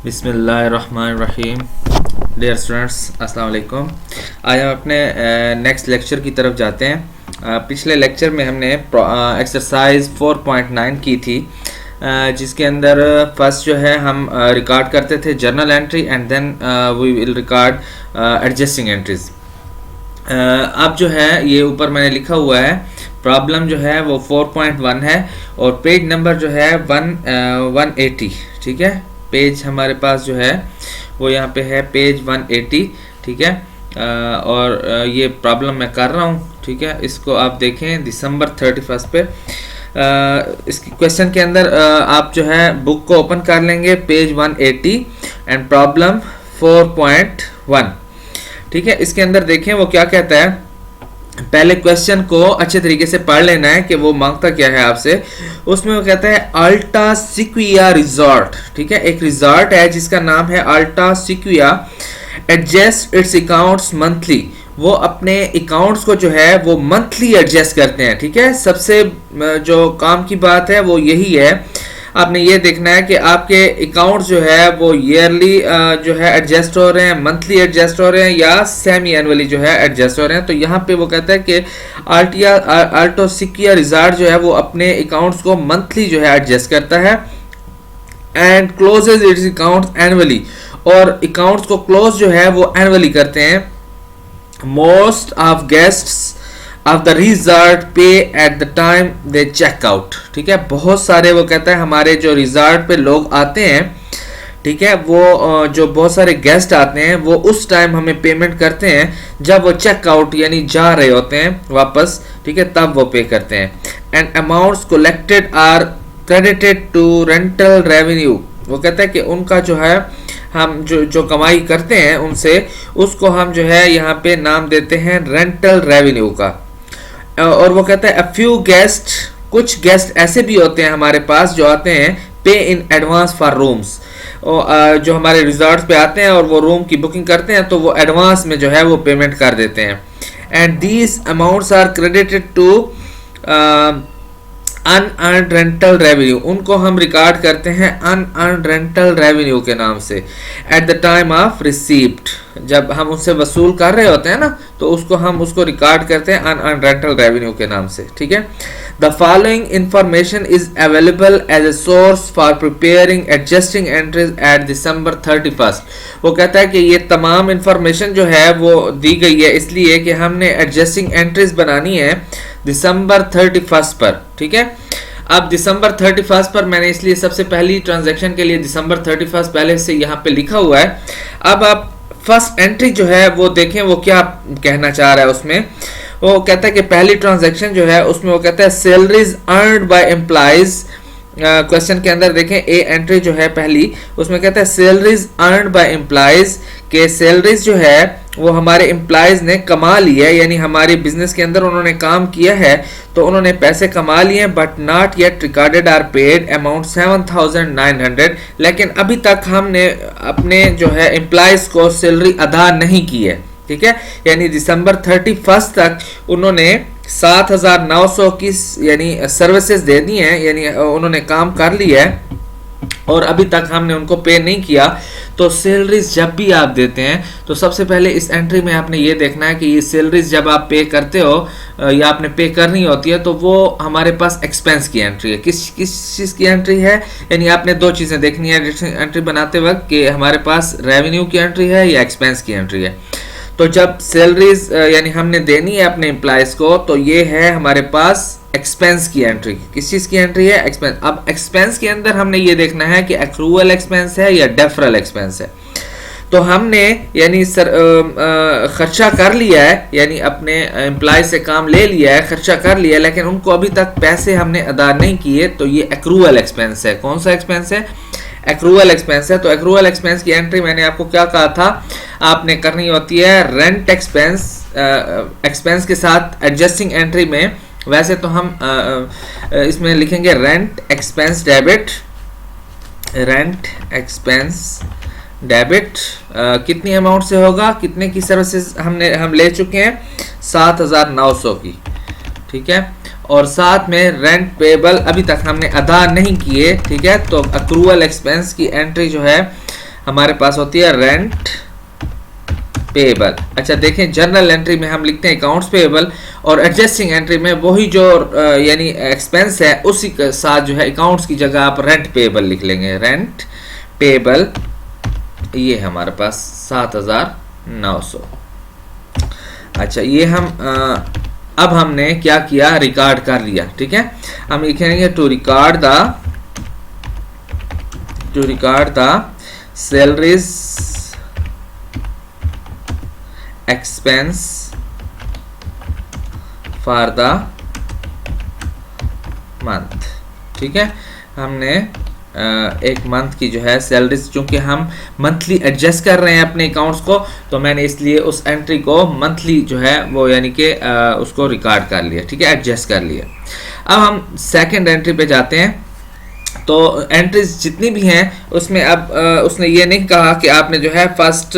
बिस्मिल्लाहिर्रहमानिर्रहीम। Dear students, अस्सलाम वालेकुम। आज हम अपने नेक्स्ट लेक्चर की तरफ जाते हैं। पिछले लेक्चर में हमने एक्सरसाइज 4.9 की थी, जिसके अंदर फर्स्ट जो है हम रिकॉर्ड करते थे journal entry and then we will record adjusting entries. अब जो है ये ऊपर मैंने लिखा हुआ है, प्रॉब्लम जो है वो 4.1 है और पेज नंबर जो है 180। ठीक है, पेज हमारे पास जो है वो यहाँ पे है पेज 180। ठीक है, और ये प्रॉब्लम मैं कर रहा हूँ। ठीक है, इसको आप देखें दिसंबर 31 पे। इसकी क्वेश्चन के अंदर आप जो है बुक को ओपन कर लेंगे, पेज 180 एंड प्रॉब्लम 4.1। ठीक है, इसके अंदर देखें वो क्या कहता है। पहले क्वेश्चन को अच्छे तरीके से पढ़ लेना है कि वो मांगता क्या है आपसे। उसमें वो कहता है अल्टा सिक्विया रिजॉर्ट। ठीक है, एक रिजॉर्ट है जिसका नाम है अल्टा सिक्विया, एडजस्ट इट्स अकाउंट्स मंथली। वो अपने अकाउंट्स को जो है वो मंथली एडजस्ट करते हैं। ठीक है, सबसे जो काम की बात है वो यही है, आपने ये देखना है कि आपके अकाउंट्स जो है वो ईयरली जो है एडजस्ट हो रहे हैं, मंथली एडजस्ट हो रहे हैं या सेमी एनुअली जो है एडजस्ट हो रहे हैं। तो यहाँ पे वो कहता है कि अल्टो सिक्विया रिजॉर्ट जो है वो अपने अकाउंट्स को मंथली जो है एडजस्ट करता है and closes its accounts annually, और अकाउंट्स को क्लोज जो है वो एनुअली करते हैं। Most of guests of the resort pay at the time they check out. ठीक है, बहुत सारे वो कहता है हमारे जो रिजॉर्ट पे लोग आते हैं, ठीक है, वो जो बहुत सारे गेस्ट आते हैं वो उस टाइम हमें पेमेंट करते हैं जब वो चेक आउट यानी जा रहे होते हैं वापस। ठीक है, तब वो पे करते हैं। And amounts collected are credited to rental revenue. वो कहता है कि उनका जो है हम जो कमाई करते हैं उनसे, उसको हम जो है यहाँ पे नाम देते हैं रेंटल रेवेन्यू का। और वो कहता है अ फ्यू गेस्ट, कुछ गेस्ट ऐसे भी होते हैं हमारे पास जो आते हैं पे इन एडवांस फॉर रूम्स। जो हमारे रिजॉर्ट पे आते हैं और वो रूम की बुकिंग करते हैं तो वो एडवांस में जो है वो पेमेंट कर देते हैं। And these amounts are credited to unearned rental revenue. उनको हम रिकॉर्ड करते हैं अनअर्न्ड रेंटल रेवेन्यू के नाम से eight the time of receipt. जब हम उससे वसूल कर रहे होते हैं ना, तो उसको रिकॉर्ड करते हैं अनअर्न्ड रेंटल रेवेन्यू के नाम से। ठीक है, the following information is available as a source for preparing adjusting entries at December 31। वो कहता है कि ये तमाम इंफॉर्मेशन जो है वो दी गई है इसलिए कि हमने एडजस्टिंग एंट्रीज बनानी है दिसंबर 31 पर। ठीक है, अब दिसंबर 31 पर मैंने इसलिए सबसे पहली ट्रांजैक्शन के लिए दिसंबर 31 पहले से यहाँ पे लिखा हुआ है। अब आप फर्स्ट एंट्री जो है वो देखें वो क्या कहना चाह रहा है। उसमें वो कहता है कि पहली ट्रांजैक्शन जो है उसमें वो कहता है salaries earned by employees. Question के अंदर देखें ए एंट्री जो है पहली, उसमें कहता है सैलरीज अर्न्ड बाय एम्प्लॉइज के सैलरीज जो है वो हमारे एम्प्लॉइज ने कमा ली है, यानी हमारे बिजनेस के अंदर उन्होंने काम किया है तो उन्होंने पैसे कमा लिए, but not yet recorded or paid amount 7,900। लेकिन अभी तक हमने अपने जो है एम्प्लॉइज को सैलरी अदा नहीं की है। ठीक है, यानी दिसंबर 31 तक उन्होंने 7,900 की यानी सर्विसेज दे दी हैं, यानी उन्होंने काम कर लिया है और अभी तक हमने उनको पे नहीं किया। तो सैलरीज जब भी आप देते हैं तो सबसे पहले इस एंट्री में आपने ये देखना है कि ये सैलरीज जब आप पे करते हो या आपने पे करनी होती है तो वो हमारे पास एक्सपेंस की एंट्री है। किस चीज़ की एंट्री है, यानी आपने दो चीज़ें देखनी है एंट्री बनाते वक्त कि हमारे पास रेवेन्यू की एंट्री है या एक्सपेंस की एंट्री है। तो जब सैलरीज यानी हमने देनी है अपने एम्प्लॉयज को तो ये है हमारे पास एक्सपेंस की एंट्री। किस चीज की एंट्री है, एक्सपेंस। अब एक्सपेंस के अंदर हमने ये देखना है कि एक्रूअल एक्सपेंस है या डेफरल एक्सपेंस है। तो हमने यानी खर्चा कर लिया है, यानी अपने एम्प्लॉय से काम ले लिया है, खर्चा कर लिया है, लेकिन उनको अभी तक पैसे हमने अदा नहीं किए, तो ये एक्रूअल एक्सपेंस है। कौन सा एक्सपेंस है, एक्रूअल एक्सपेंस है। तो एक्रूअल एक्सपेंस की एंट्री मैंने आपको क्या कहा था, आपने करनी होती है रेंट एक्सपेंस एक्सपेंस के साथ एडजस्टिंग एंट्री में। वैसे तो हम इसमें लिखेंगे rent expense debit, rent expense debit कितनी अमाउंट से होगा, कितने की सर्विसेज हम ले चुके हैं, 7,900 की। ठीक है, और साथ में रेंट पेबल अभी तक हमने अदा नहीं किए, ठीक है, तो अक्रूवल एक्सपेंस की एंट्री जो है हमारे पास होती है रेंट पेबल। अच्छा देखें, जर्नल एंट्री में हम लिखते हैं अकाउंट्स पेबल, और एडजस्टिंग एंट्री में वही जो यानी एक्सपेंस है उसी के साथ जो है अकाउंट्स की जगह आप रेंट पेबल लिख लेंगे, रेंट पेबल। ये हमारे पास 7,900। अच्छा ये हम अब हमने क्या किया, रिकॉर्ड कर लिया, ठीक है। हम लिखेंगे to record the salaries expense for the month, ठीक है। हमने एक मंथ की जो है सैलरीज, चूंकि हम मंथली एडजस्ट कर रहे हैं अपने अकाउंट्स को, तो मैंने इसलिए उस एंट्री को मंथली जो है वो यानी कि उसको रिकॉर्ड कर लिया, ठीक है, एडजस्ट कर लिया। अब हम सेकंड एंट्री पे जाते हैं। तो एंट्रीज जितनी भी हैं उसमें अब उसने ये नहीं कहा कि आपने जो है फर्स्ट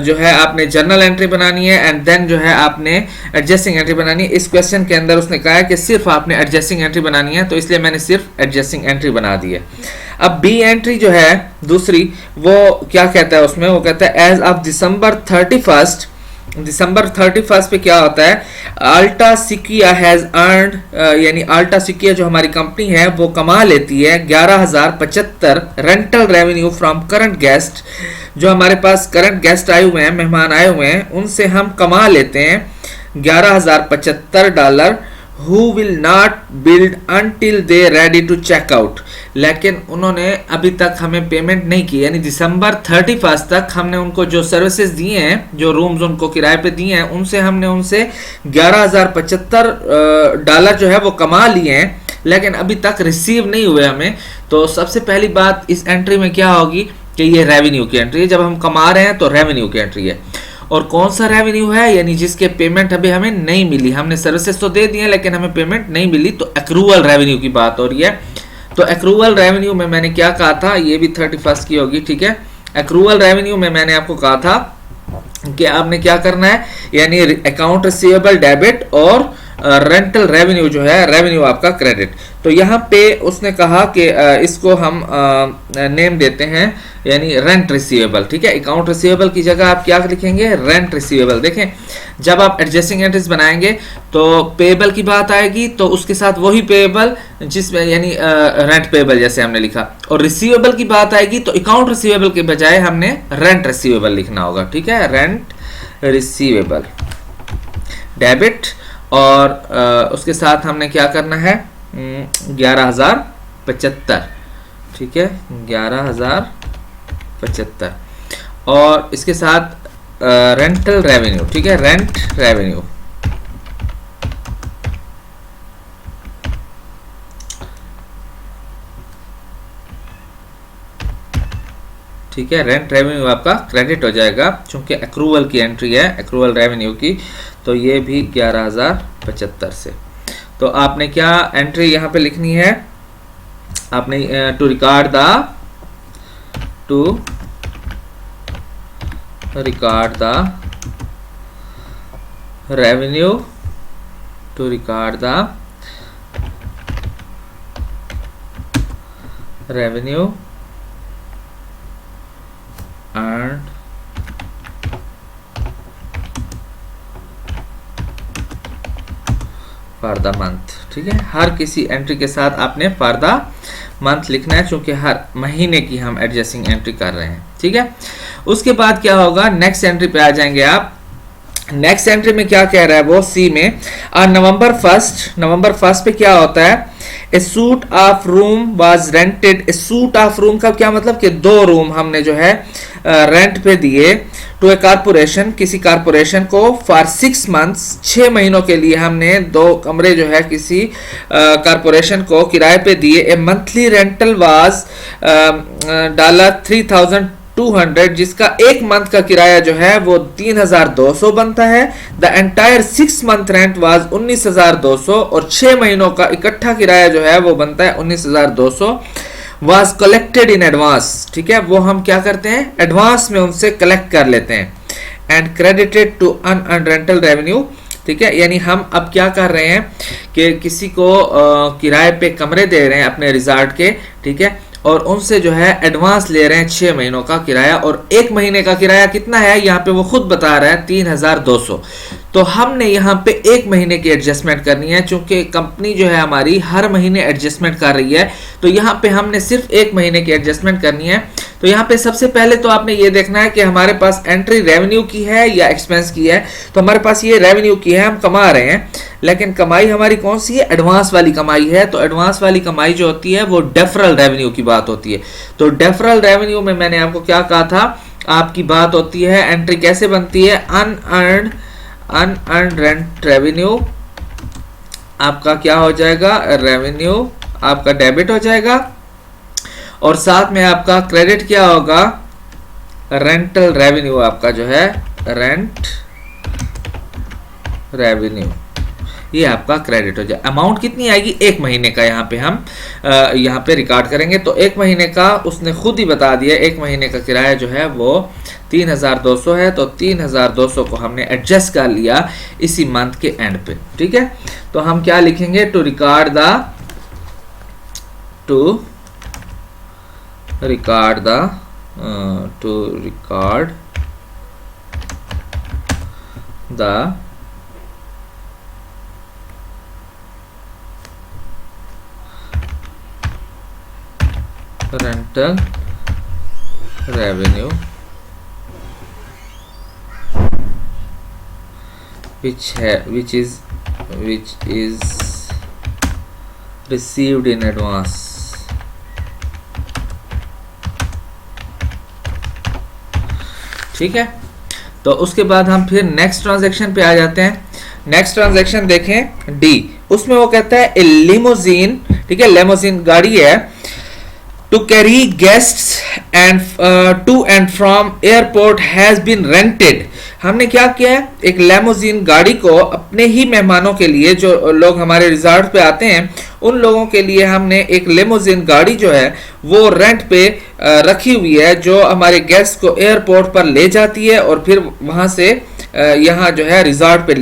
जो है आपने जर्नल एंट्री बनानी है एंड देन जो है आपने एडजस्टिंग एंट्री बनानी है। इस क्वेश्चन के अंदर उसने कहा है कि सिर्फ आपने एडजस्टिंग एंट्री बनानी है, तो इसलिए मैंने सिर्फ एडजस्टिंग एंट्री बना दी है। अब बी एंट्री जो है दूसरी, वो क्या कहता है उसमें, वो कहता है एज ऑफ दिसंबर 31 पे क्या होता है, अल्टा सिकिया हैज अर्नड, यानी अल्टा सिकिया जो हमारी कंपनी है वो कमा लेती है 11,075 rental revenue from current guest. जो हमारे पास करंट गेस्ट आए हुए हैं, मेहमान आए हुए हैं, उनसे हम कमा लेते हैं $11,075 who will not build until they ready to check out। लेकिन उन्होंने अभी तक हमें पेमेंट नहीं की, यानी दिसंबर 31 तक हमने उनको जो सर्विसेज दिए हैं, जो रूम्स उनको किराए पे दिए हैं, हमने उनसे $11,075 जो है वो कमा लिए हैं, लेकिन अभी तक रिसीव नहीं हुए हमें। तो सबसे पहली बात इस एंट्री में क्या होगी कि ये रेवेन्यू की एंट्री है। जब हम कमा रहे हैं तो रेवेन्यू की एंट्री है, और कौन सा रेवेन्यू है, यानी जिसके पेमेंट अभी हमें नहीं मिली। हमने सर्विसेज तो दे दिए लेकिन हमें पेमेंट नहीं मिली, तो एक्रूवल रेवेन्यू की बात हो रही है। तो एक्रूवल रेवेन्यू में मैंने क्या कहा था, ये भी 31 की होगी, ठीक है। एक्रूवल रेवेन्यू में मैंने आपको कहा था कि आपने क्या करना है, यानी अकाउंट रिसीवेबल डेबिट और रेंटल रेवेन्यू जो है रेवेन्यू आपका क्रेडिट। तो यहाँ पे उसने कहा कि इसको हम नेम देते हैं यानी रेंट रिसीवेबल, ठीक है। अकाउंट रिसीवेबल की जगह आप क्या लिखेंगे, रेंट रिसीवेबल। देखें जब आप एडजस्टिंग एंट्रीज बनाएंगे तो पेबल की बात आएगी, तो उसके साथ वही पेबल जिसमें यानी रेंट पेबल जैसे हमने लिखा, और रिसीवेबल की बात आएगी तो अकाउंट रिसीवेबल के बजाय हमने रेंट रिसीवेबल लिखना होगा, ठीक है। रेंट रिसीवेबल डेबिट, और उसके साथ हमने क्या करना है 11,075, ठीक है, 11,075, और इसके साथ रेंटल रेवेन्यू, ठीक है, रेंट रेवेन्यू। ठीक है, रेंट रेवेन्यू आपका क्रेडिट हो जाएगा क्योंकि अक्रूवल की एंट्री है, अक्रूवल रेवेन्यू की, तो ये भी 11,075 से। तो आपने क्या एंट्री यहाँ पे लिखनी है, आपने to record the revenue, to record the revenue earned for the month, ठीक है। हर किसी एंट्री के साथ आपने फॉर द मंथ लिखना है क्योंकि हर महीने की हम एडजस्टिंग एंट्री कर रहे हैं, ठीक है। उसके बाद क्या होगा, नेक्स्ट एंट्री पे आ जाएंगे आप। नेक्स्ट एंट्री में क्या कह रहा है वो सी में, नवंबर 1 पे क्या होता है, ए suit of room was rented. A suit of room का क्या मतलब कि 2 रूम हमने जो है रेंट पे दिए टू ए कारपोरेशन, किसी कारपोरेशन को, फॉर 6 months 6 महीनों के लिए हमने 2 कमरे जो है किसी कारपोरेशन को किराए पे दिए। ए मंथली रेंटल वाज $3,200, जिसका एक मंथ का किराया जो है वो 3,200 बनता है। The entire 6 month rent was 19,200, और 6 महीनों का इकट्ठा किराया जो है वो बनता है 19,200। वाज कलेक्टेड इन एडवांस, ठीक है, वो हम क्या करते हैं एडवांस में उनसे कलेक्ट कर लेते हैं। And credited to unearned rental revenue ठीक है, यानी हम अब क्या कर रहे हैं कि किसी को किराए पे कमरे दे रहे हैं अपने रिजॉर्ट के, ठीक है, और उनसे जो है एडवांस ले रहे हैं 6 महीनों का किराया, और 1 महीने का किराया कितना है यहाँ पे वो खुद बता रहा है 3200। तो हमने यहाँ पे 1 महीने की एडजस्टमेंट करनी है, चूंकि कंपनी जो है हमारी हर महीने एडजस्टमेंट कर रही है, तो यहाँ पे हमने सिर्फ 1 महीने की एडजस्टमेंट करनी है। तो यहाँ पे सबसे पहले तो आपने ये देखना है कि हमारे पास एंट्री रेवेन्यू की है या एक्सपेंस की है। तो हमारे पास ये रेवेन्यू की है, हम कमा रहे हैं, लेकिन कमाई हमारी कौन सी है? एडवांस वाली कमाई है। तो एडवांस वाली कमाई जो होती है वो डेफरल रेवेन्यू की बात होती है। तो डेफरल रेवेन्यू में मैंने आपको क्या कहा था, आपकी बात होती है एंट्री कैसे बनती है, अनअर्न्ड रेंट रेवेन्यू आपका क्या हो जाएगा, रेवेन्यू आपका डेबिट हो जाएगा, और साथ में आपका क्रेडिट क्या होगा, रेंटल रेवेन्यू आपका जो है रेंट रेवेन्यू, ये आपका क्रेडिट हो जाए। अमाउंट कितनी आएगी, 1 महीने का यहाँ पे हम यहाँ पे रिकॉर्ड करेंगे। तो 1 महीने का उसने खुद ही बता दिया, 1 महीने का किराया जो है वो 3200 है। तो 3200 को हमने एडजस्ट कर लिया इसी मंथ के एंड पे, ठीक है। तो हम क्या लिखेंगे, to record the rental revenue which is received in advance। ठीक है, तो उसके बाद हम फिर नेक्स्ट ट्रांजैक्शन पे आ जाते हैं। नेक्स्ट ट्रांजैक्शन देखें डी, उसमें वो कहता है ए लिमोजीन, ठीक है, लिमोजीन गाड़ी है, to carry guests and to and from airport has been rented। हमने क्या किया है, एक लेमोजीन गाड़ी को अपने ही मेहमानों के लिए, जो लोग हमारे रिजॉर्ट पे आते हैं उन लोगों के लिए हमने एक लेमोजीन गाड़ी जो है वो रेंट पे रखी हुई है, जो हमारे गेस्ट को एयरपोर्ट पर ले जाती है और फिर वहां से यहाँ जो है रिजॉर्ट पे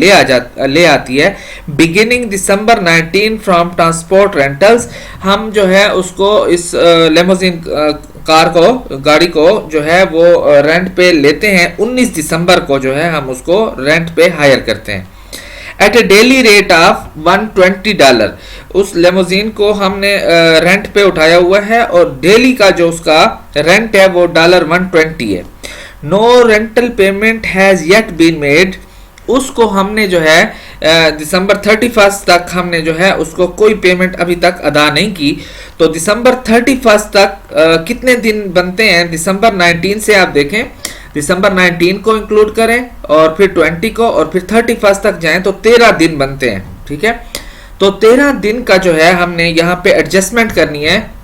ले आती है। Beginning December 19 from transport rentals, हम जो है उसको इस लेमोजीन गाड़ी को जो है वो रेंट पे लेते हैं। 19 दिसंबर को जो है हम उसको रेंट पे हायर करते हैं at a daily rate of $120। उस लेमोजीन को हमने रेंट पे उठाया हुआ है और डेली का जो उसका रेंट है वो $120 है। No rental payment has yet been made, उसको हमने जो है दिसंबर 31 तक हमने जो है उसको कोई पेमेंट अभी तक अदा नहीं की। तो दिसंबर 31 तक कितने दिन बनते हैं, दिसंबर 19 से आप देखें, दिसंबर 19 को इंक्लूड करें और फिर 20 को और फिर 31 तक जाएं तो 13 दिन बनते हैं, ठीक है। तो 13 दिन का जो है हमने यहाँ पे एडजस्टमेंट करनी है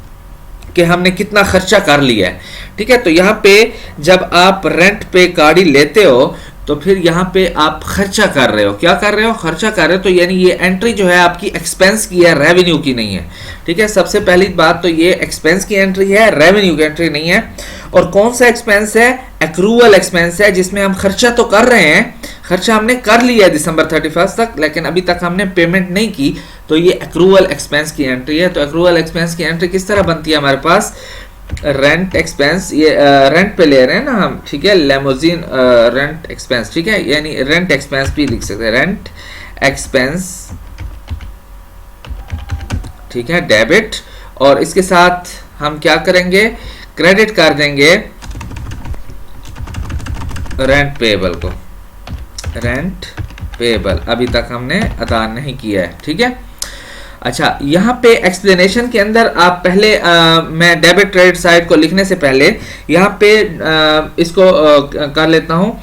कि हमने कितना खर्चा कर लिया है, ठीक है। तो यहाँ पे जब आप रेंट पे गाड़ी लेते हो तो फिर यहाँ पे आप खर्चा कर रहे हो, क्या कर रहे हो, खर्चा कर रहे हो। तो यानी ये एंट्री जो है आपकी एक्सपेंस की है, रेवेन्यू की नहीं है, ठीक है। सबसे पहली बात तो ये एक्सपेंस की एंट्री है, रेवेन्यू की एंट्री नहीं है। और कौन सा एक्सपेंस है, एक्रूवल एक्सपेंस है, जिसमें हम खर्चा तो कर रहे हैं, खर्चा हमने कर लिया है दिसंबर 31 तक, लेकिन अभी तक हमने पेमेंट नहीं की। तो ये एक्रूवल एक्सपेंस की एंट्री है। तो एक्रूवल एक्सपेंस की एंट्री किस तरह बनती है, हमारे पास रेंट एक्सपेंस, ये रेंट पे ले रहे हैं ना हम, ठीक है, लेमोजीन रेंट एक्सपेंस, ठीक है, यानी रेंट एक्सपेंस भी लिख सकते हैं, रेंट एक्सपेंस, ठीक है, डेबिट। और इसके साथ हम क्या करेंगे, क्रेडिट कर देंगे रेंट पेएबल को, रेंट पेएबल अभी तक हमने अदा नहीं किया है, ठीक है। अच्छा, यहाँ पे एक्सप्लेनेशन के अंदर आप पहले मैं डेबिट क्रेडिट साइड को लिखने से पहले यहाँ पे इसको कर लेता हूँ,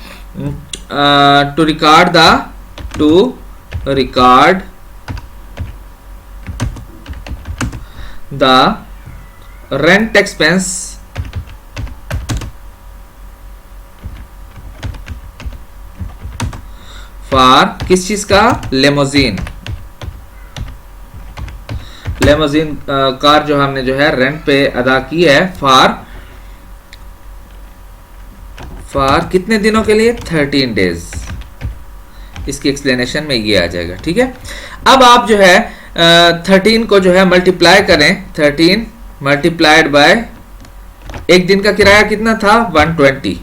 to record the rent expense for किस चीज का, लेमोजीन, लेमोजीन कार जो हमने जो है रेंट पे अदा की है, फॉर कितने दिनों के लिए, 13 डेज, इसकी एक्सप्लेनेशन में ये आ जाएगा। ठीक है, अब आप जो है 13 को जो है मल्टीप्लाई करें, 13 मल्टीप्लाइड बाय एक दिन का किराया कितना था 120।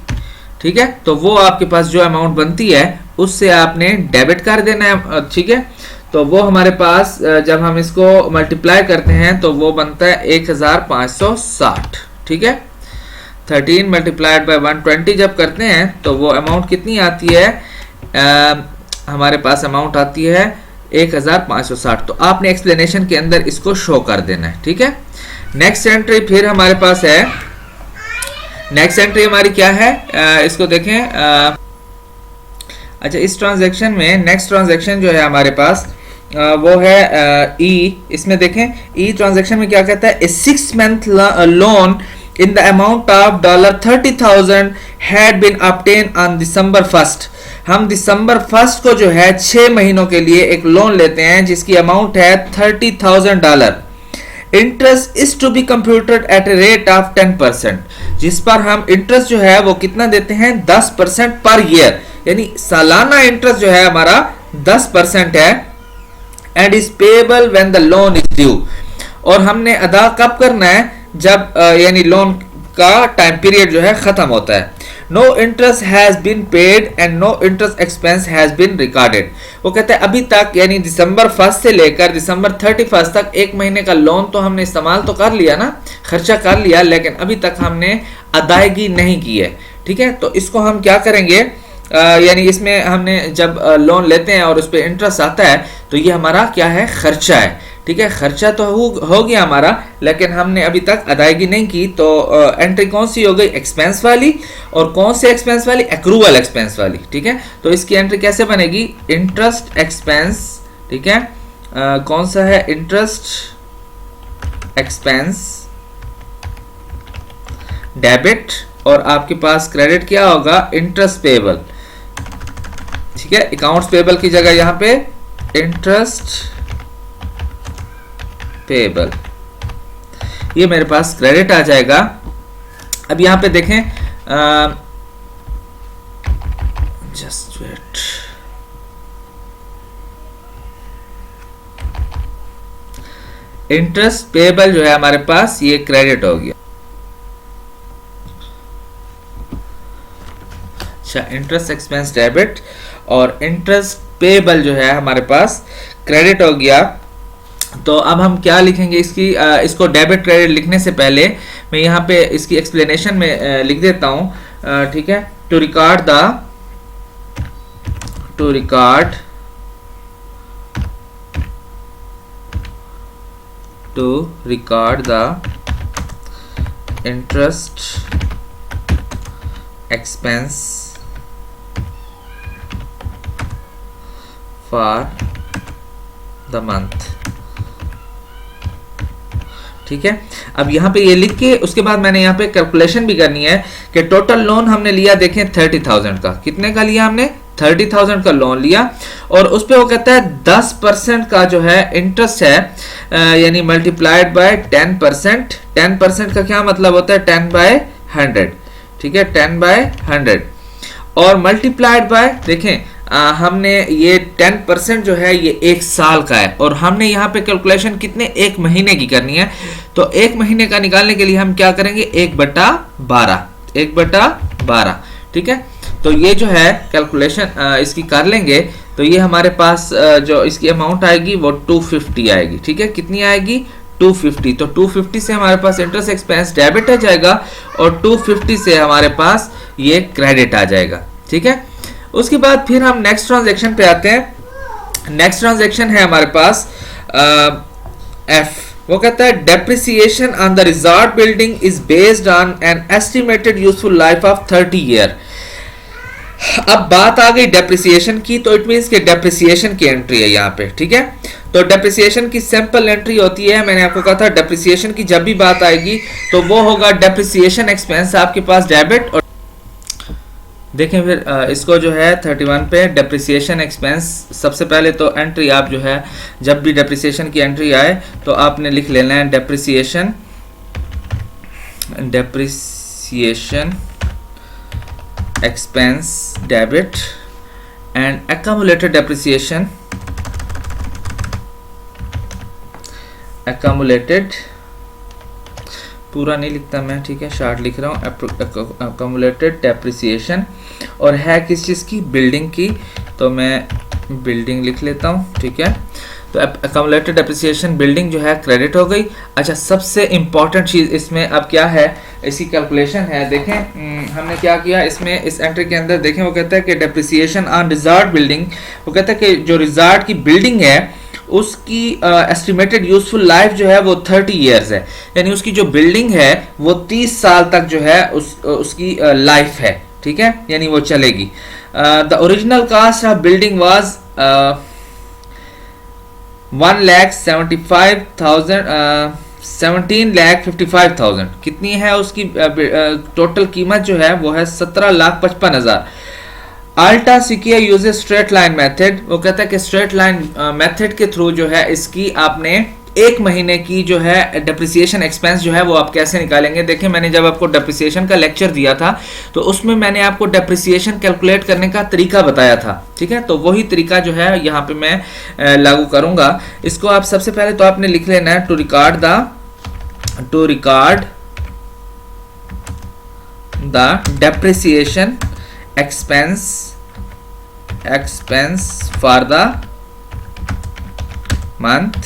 ठीक है, तो वो आपके पास जो अमाउंट बनती है उससे आपने डेबिट कर देना है। ठीक है, तो वो हमारे पास जब हम इसको मल्टीप्लाई करते हैं तो वो बनता है 1560। ठीक है, 13 मल्टीप्लाइड बाय 120 जब करते हैं तो वो अमाउंट कितनी आती है, हमारे पास अमाउंट आती है 1560। तो आपने एक्सप्लेनेशन के अंदर इसको शो कर देना है। ठीक है, नेक्स्ट एंट्री फिर हमारे पास है, नेक्स्ट एंट्री हमारी क्या है, इसको देखें। अच्छा, इस ट्रांजैक्शन में नेक्स्ट ट्रांजैक्शन जो है हमारे पास वो है ई। इसमें देखें ई ट्रांजैक्शन में क्या कहता है, 6 month loan in the amount of $30,000 had been obtained on December 1st। हम दिसंबर 1st को जो है 6 महीनों के लिए एक लोन लेते हैं जिसकी अमाउंट है $30,000। Interest is to be computed at a rate of 10%, जिस पर हम इंटरेस्ट जो है वो कितना देते हैं 10% पर ईयर, यानी सालाना इंटरेस्ट जो है हमारा 10% है। And is payable when the loan is due, और हमने अदा कब करना है, जब यानी लोन का टाइम पीरियड जो है खत्म होता है। No interest has been paid and no interest expense has been recorded. वो कहते हैं अभी तक यानी दिसंबर 1st से लेकर दिसंबर 31st तक एक महीने का लोन तो हमने इस्तेमाल तो कर लिया ना, खर्चा कर लिया, लेकिन अभी तक हमने अदायगी नहीं की है। ठीक है, तो इसको हम क्या करेंगे, यानी इसमें हमने जब लोन लेते हैं और उस पर इंटरेस्ट आता है तो ये हमारा क्या है, खर्चा है। ठीक है, खर्चा तो हो गया हमारा, लेकिन हमने अभी तक अदायगी नहीं की। तो एंट्री कौन सी हो गई, एक्सपेंस वाली। और कौन से एक्सपेंस वाली, एक्रूवल एक्सपेंस वाली। ठीक है, तो इसकी एंट्री कैसे बनेगी, इंटरेस्ट एक्सपेंस। ठीक है, कौन सा है, इंटरेस्ट एक्सपेंस डेबिट, और आपके पास क्रेडिट क्या होगा, इंटरेस्ट पेएबल। ठीक है, अकाउंट्स पेएबल की जगह यहां पे इंटरेस्ट पेएबल, ये मेरे पास क्रेडिट आ जाएगा। अब यहां पे देखें, जस्ट वेट, इंटरेस्ट पेएबल जो है हमारे पास ये क्रेडिट हो गया। अच्छा, इंटरेस्ट एक्सपेंस डेबिट और इंटरेस्ट पेएबल जो है हमारे पास क्रेडिट हो गया। तो अब हम क्या लिखेंगे, इसको डेबिट क्रेडिट लिखने से पहले मैं यहाँ पे इसकी एक्सप्लेनेशन में लिख देता हूँ। ठीक है, to record the interest expense for the month. ठीक है, अब यहाँ पे ये लिख के उसके बाद मैंने यहाँ पे कैलकुलेशन भी करनी है कि टोटल लोन हमने लिया, देखें 30,000 का, कितने का लिया हमने, 30,000 का लोन लिया, और उस पे वो कहता है 10% का जो है इंटरेस्ट है, यानी मल्टीप्लाइड बाय 10%। 10% का क्या मतलब होता है, 10/100। ठीक है, 10/100 और मल्टीप्लाइड बाय, देखें हमने ये 10% जो है ये एक साल का है, और हमने यहाँ पे कैलकुलेशन कितने, एक महीने की करनी है। तो एक महीने का निकालने के लिए हम क्या करेंगे, 1/12। ठीक है, तो ये जो है कैलकुलेशन इसकी कर लेंगे तो ये हमारे पास जो इसकी अमाउंट आएगी वो 250 आएगी। ठीक है, कितनी आएगी, 250। तो 250 से हमारे पास इंटरेस्ट एक्सपेंस डेबिट आ जाएगा और 250 से हमारे पास ये क्रेडिट आ जाएगा। ठीक है, उसके बाद फिर हम नेक्स्ट ट्रांजैक्शन पे आते हैं। नेक्स्ट ट्रांजैक्शन है हमारे पास एफ। वो कहता है depreciation on the resort building is based on an estimated useful life of 30 year. अब बात आ गई डेप्रिसिएशन की, तो इट मींस कि डेप्रिसिएशन की एंट्री है यहाँ पे। ठीक है, तो डेप्रिसिएशन की सिंपल एंट्री होती है, मैंने आपको कहा था डेप्रिसिएशन की जब भी बात आएगी तो वो होगा डेप्रिसिएशन एक्सपेंस आपके पास डेबिट। और देखें फिर इसको जो है 31 पे डेप्रिसिएशन एक्सपेंस, सबसे पहले तो एंट्री आप जो है जब भी डेप्रिसिएशन की एंट्री आए तो आपने लिख लेना है depreciation expense debit and accumulated depreciation, accumulated पूरा नहीं लिखता मैं, ठीक है, शार्ट लिख रहा हूँ, accumulated depreciation, और है किस चीज़ की, बिल्डिंग की, तो मैं बिल्डिंग लिख लेता हूँ, ठीक है। तो accumulated depreciation बिल्डिंग जो है क्रेडिट हो गई। अच्छा, सबसे इंपॉर्टेंट चीज़ इसमें अब क्या है, इसी कैलकुलेशन है, देखें हमने क्या किया इसमें, इस एंट्री के अंदर देखें, वो कहता है कि डेप्रिसिएशन ऑन रिजॉर्ट बिल्डिंग, वो कहता है कि जो रिजॉर्ट की बिल्डिंग है उसकी एस्टिमेटेड यूजफुल लाइफ जो है वो 30 इयर्स है, यानी उसकी जो बिल्डिंग है वो 30 साल तक जो है उसकी लाइफ है, ठीक है, यानी वो चलेगी। The original cost of building was 17,55,000, कितनी है उसकी टोटल कीमत जो है वो है 17,55,000। Alta Sequoia uses straight line method, वो कहता है कि स्ट्रेट लाइन मेथड के थ्रू जो है इसकी आपने एक महीने की जो है डेप्रिसिएशन एक्सपेंस जो है वो आप कैसे निकालेंगे। देखिए, मैंने जब आपको डेप्रिसिएशन का लेक्चर दिया था तो उसमें मैंने आपको डेप्रिसिएशन कैलकुलेट करने का तरीका बताया था, ठीक है, तो वही तरीका जो है यहाँ पे मैं लागू करूंगा। इसको आप सबसे पहले तो आपने लिख लेना है, to record the depreciation expense for the month।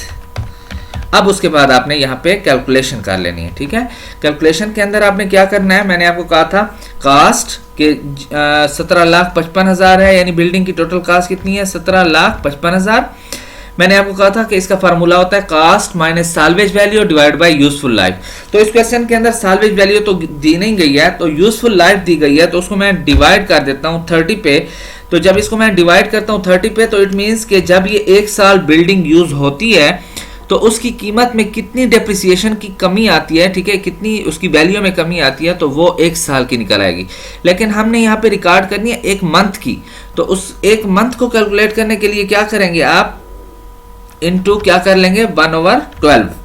अब उसके बाद आपने यहाँ पे कैलकुलेशन कर लेनी है, ठीक है। कैलकुलेशन के अंदर आपने क्या करना है, मैंने आपको कहा था कास्ट के 17,55,000 है, यानी बिल्डिंग की टोटल कास्ट कितनी है, 17,55,000। मैंने आपको कहा था कि इसका फार्मूला होता है cost minus salvage value divide by useful life. तो इस क्वेश्चन के अंदर साल्वेज वैल्यू तो दी नहीं गई है, तो यूजफुल लाइफ दी गई है, तो उसको मैं डिवाइड कर देता हूँ 30 पे। तो जब इसको मैं डिवाइड करता हूँ 30 पे, तो इट मीन्स कि जब ये 1 साल बिल्डिंग यूज होती है तो उसकी कीमत में कितनी डेप्रिसिएशन की कमी आती है, ठीक है, कितनी उसकी वैल्यू में कमी आती है, तो वो 1 साल की निकल आएगी। लेकिन हमने यहाँ पे रिकॉर्ड करनी है 1 मंथ की, तो उस 1 मंथ को कैलकुलेट करने के लिए क्या करेंगे आप, इनटू क्या कर लेंगे, 1/12।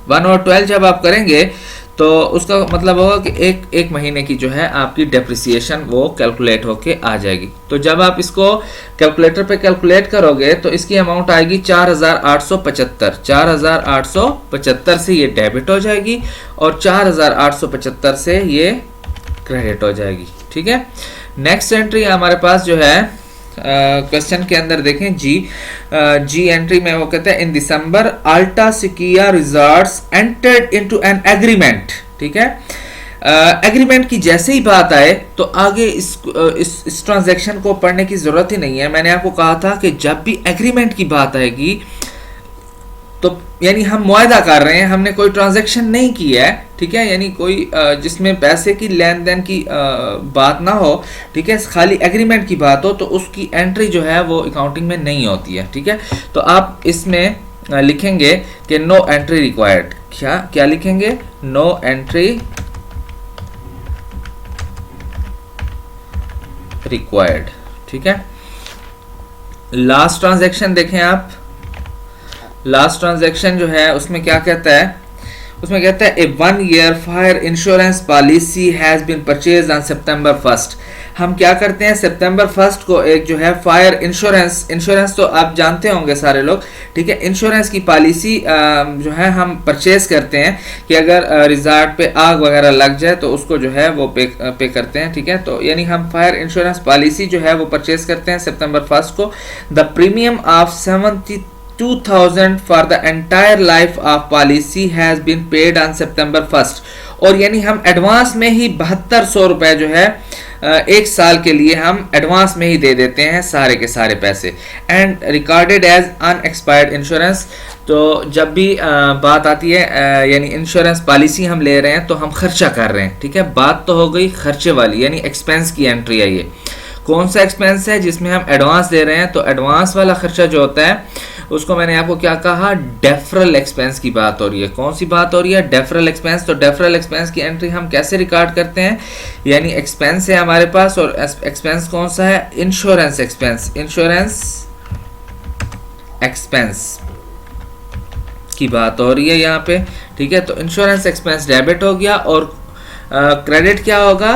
1/12 जब आप करेंगे तो उसका मतलब होगा कि एक महीने की जो है आपकी डेप्रिसिएशन वो कैलकुलेट होके आ जाएगी। तो जब आप इसको कैलकुलेटर पे कैलकुलेट करोगे तो इसकी अमाउंट आएगी 4,875। 4,875 से ये डेबिट हो जाएगी और 4,875 से ये क्रेडिट हो जाएगी, ठीक है। नेक्स्ट एंट्री हमारे पास जो है क्वेश्चन के अंदर देखें, जी एंट्री में वो कहते हैं in December Alta Sequoia resorts entered into an agreement, ठीक है। एग्रीमेंट की जैसे ही बात आए तो आगे इस ट्रांजैक्शन को पढ़ने की जरूरत ही नहीं है। मैंने आपको कहा था कि जब भी एग्रीमेंट की बात आएगी तो यानी हम मुआहदा कर रहे हैं, हमने कोई ट्रांजैक्शन नहीं की है, ठीक है, यानी कोई जिसमें पैसे की लेन देन की बात ना हो, ठीक है, खाली एग्रीमेंट की बात हो, तो उसकी एंट्री जो है वो अकाउंटिंग में नहीं होती है, ठीक है। तो आप इसमें लिखेंगे कि नो एंट्री रिक्वायर्ड। क्या लिखेंगे, नो एंट्री रिक्वायर्ड, ठीक है। लास्ट ट्रांजैक्शन देखें आप, लास्ट ट्रांजैक्शन जो है उसमें क्या कहता है, उसमें कहता है a 1 year fire insurance policy has been purchased on September 1। हम क्या करते हैं, सितंबर 1 को एक जो है फायर इंश्योरेंस तो आप जानते होंगे सारे लोग, ठीक है, इंश्योरेंस की पॉलिसी जो है हम परचेज करते हैं कि अगर रिजॉर्ट पे आग वगैरह लग जाए तो उसको जो है वो पे करते हैं, ठीक है। तो यानी हम फायर इंश्योरेंस पॉलिसी जो है वो परचेज करते हैं सितंबर 1 को। The premium of 72,000 for the entire life of policy has been paid on September 1st। और यानी हम एडवांस में ही 7200 रुपए जो है 1 साल के लिए हम एडवांस में ही दे देते हैं सारे के सारे पैसे। And recorded as unexpired insurance. तो जब भी बात आती है यानी इंश्योरेंस पॉलिसी हम ले रहे हैं तो हम खर्चा कर रहे हैं, ठीक है, बात तो हो गई खर्चे वाली, यानी एक्सपेंस की एंट्री है। ये कौन सा एक्सपेंस है, जिसमें हम एडवांस दे रहे हैं, तो एडवांस वाला खर्चा जो होता है उसको मैंने आपको क्या कहा, डेफरल एक्सपेंस की बात हो रही है। कौन सी बात हो रही है, डेफरल एक्सपेंस। तो डेफरल एक्सपेंस की एंट्री हम कैसे रिकॉर्ड करते हैं, यानी एक्सपेंस है हमारे पास और एक्सपेंस कौन सा है, इंश्योरेंस एक्सपेंस। इंश्योरेंस एक्सपेंस की बात हो रही है यहाँ पे, ठीक है। तो इंश्योरेंस एक्सपेंस डेबिट हो गया और क्रेडिट क्या होगा,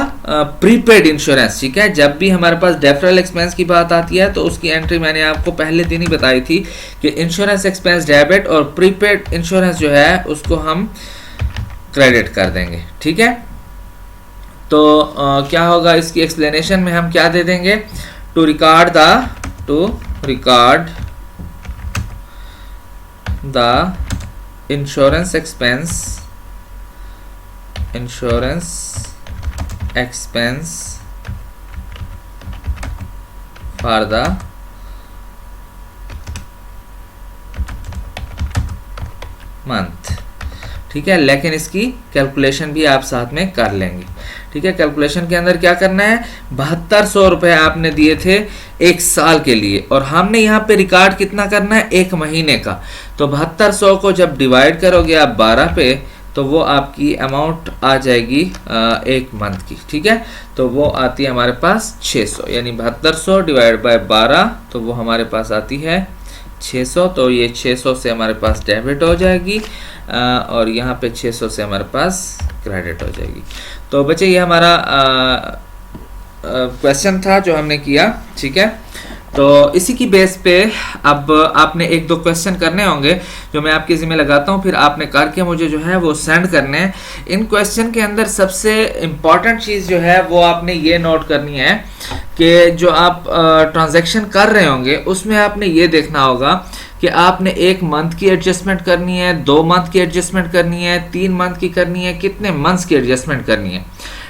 प्रीपेड इंश्योरेंस, ठीक है। जब भी हमारे पास डेफरल एक्सपेंस की बात आती है तो उसकी एंट्री मैंने आपको पहले दिन ही बताई थी कि इंश्योरेंस एक्सपेंस डेबिट और प्रीपेड इंश्योरेंस जो है उसको हम क्रेडिट कर देंगे, ठीक है। तो क्या होगा, इसकी एक्सप्लेनेशन में हम क्या दे देंगे, to record the insurance expense for the month, ठीक है। लेकिन इसकी कैलकुलेशन भी आप साथ में कर लेंगे, ठीक है। कैलकुलेशन के अंदर क्या करना है, 7200 रुपए आपने दिए थे एक साल के लिए, और हमने यहाँ पे रिकॉर्ड कितना करना है, एक महीने का। तो 7200 को जब डिवाइड करोगे आप 12 पे, तो वो आपकी अमाउंट आ जाएगी एक मंथ की, ठीक है। तो वो आती है हमारे पास 600, यानी 7200 डिवाइड बाय 12, तो वो हमारे पास आती है 600। तो ये 600 से हमारे पास डेबिट हो जाएगी और यहाँ पे 600 से हमारे पास क्रेडिट हो जाएगी। तो बच्चे ये हमारा क्वेश्चन था जो हमने किया, ठीक है। तो इसी की बेस पे अब आपने एक दो क्वेश्चन करने होंगे जो मैं आपके जिम्मे लगाता हूँ, फिर आपने करके मुझे जो है वो सेंड करने हैं। इन क्वेश्चन के अंदर सबसे इम्पॉर्टेंट चीज़ जो है वो आपने ये नोट करनी है कि जो आप ट्रांजैक्शन कर रहे होंगे उसमें आपने ये देखना होगा कि आपने 1 मंथ की एडजस्टमेंट करनी है, 2 मंथ की एडजस्टमेंट करनी है, 3 मंथ की करनी है, कितने मंथ्स की एडजस्टमेंट करनी है,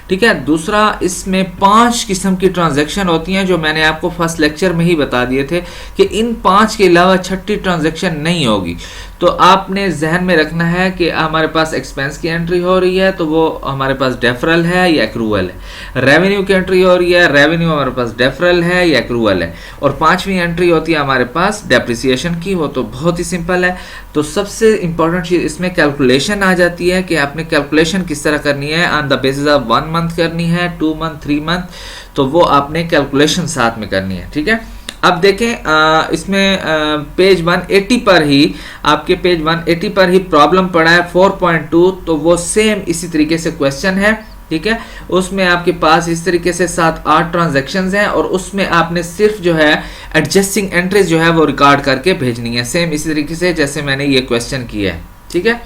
ठीक है। दूसरा, इसमें 5 किस्म की ट्रांजैक्शन होती हैं जो मैंने आपको फर्स्ट लेक्चर में ही बता दिए थे कि इन 5 के अलावा छठी ट्रांजैक्शन नहीं होगी। तो आपने जहन में रखना है कि हमारे पास एक्सपेंस की एंट्री हो रही है तो वो हमारे पास डेफरल है या एक्रूवल है, रेवेन्यू की एंट्री हो रही है, रेवेन्यू हमारे पास डेफरल है या एक्रूवल है, और 5वीं एंट्री होती है हमारे पास डेप्रिसिएशन की। वो तो बहुत ही सिंपल है। तो सबसे इंपॉर्टेंट चीज इसमें कैलकुलेशन आ जाती है कि आपने कैलकुलेशन किस तरह करनी है, on the basis of 1 month करनी है, 2 मंथ, 3 मंथ, तो वो आपने कैलकुलेशन साथ में करनी है, ठीक है। अब देखें इसमें पेज 180 पर ही आपके पेज 180 पर ही प्रॉब्लम पड़ा है 4.2, तो वो सेम इसी तरीके से क्वेश्चन है, ठीक है। उसमें आपके पास इस तरीके से 7-8 ट्रांजैक्शंस हैं और उसमें आपने सिर्फ जो है एडजस्टिंग एंट्रीज जो है वो रिकॉर्ड करके भेजनी है, सेम इसी तरीके से जैसे मैंने ये क्वेश्चन किया है, ठीक है।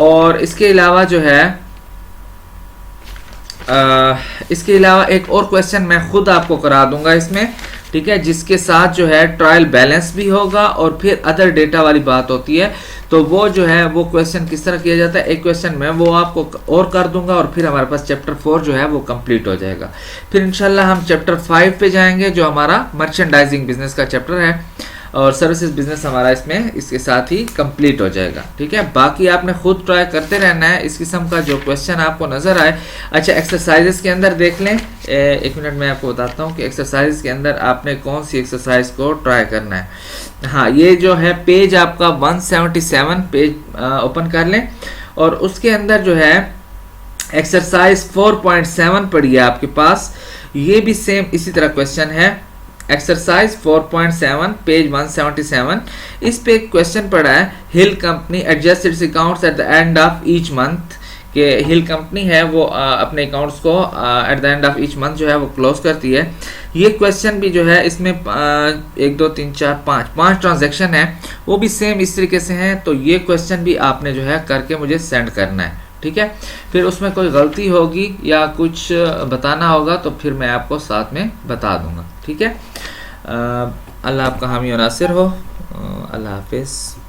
और इसके अलावा जो है इसके अलावा एक और क्वेश्चन मैं खुद आपको करा दूंगा इसमें, ठीक है, जिसके साथ जो है ट्रायल बैलेंस भी होगा और फिर अदर डेटा वाली बात होती है। तो वो जो है वो क्वेश्चन किस तरह किया जाता है, एक क्वेश्चन मैं वो आपको और कर दूंगा और फिर हमारे पास चैप्टर 4 जो है वो कंप्लीट हो जाएगा। फिर इंशाल्लाह हम चैप्टर 5 पे जाएंगे जो हमारा मर्चेंडाइजिंग बिजनेस का चैप्टर है, और सर्विसेज बिजनेस हमारा इसमें इसके साथ ही कंप्लीट हो जाएगा, ठीक है। बाकी आपने खुद ट्राई करते रहना है इस किस्म का जो क्वेश्चन आपको नजर आए। अच्छा, एक्सरसाइजेस के अंदर देख लें, 1 मिनट में आपको बताता हूँ कि एक्सरसाइज के अंदर आपने कौन सी एक्सरसाइज को ट्राई करना है। हाँ, ये जो है पेज आपका 177 पेज ओपन कर लें और उसके अंदर जो है एक्सरसाइज 4.7 पड़ी है आपके पास। ये भी सेम इसी तरह क्वेश्चन है, एक्सरसाइज 4.7 पेज 177। इस पे क्वेश्चन पड़ा है, Hill company adjust its accounts at the end of each month. के हिल कंपनी है वो अपने अकाउंट्स को at the end of each month जो है वो क्लोज करती है। ये क्वेश्चन भी जो है इसमें 1 2 3 4 5 ट्रांजैक्शन है, वो भी सेम इस तरीके से हैं। तो ये क्वेश्चन भी आपने जो है करके मुझे सेंड करना है, ठीक है। फिर उसमें कोई गलती होगी या कुछ बताना होगा तो फिर मैं आपको साथ में बता दूंगा, ठीक है। अल्लाह आपका हामी और नासिर हो। अल्लाह हाफिज़।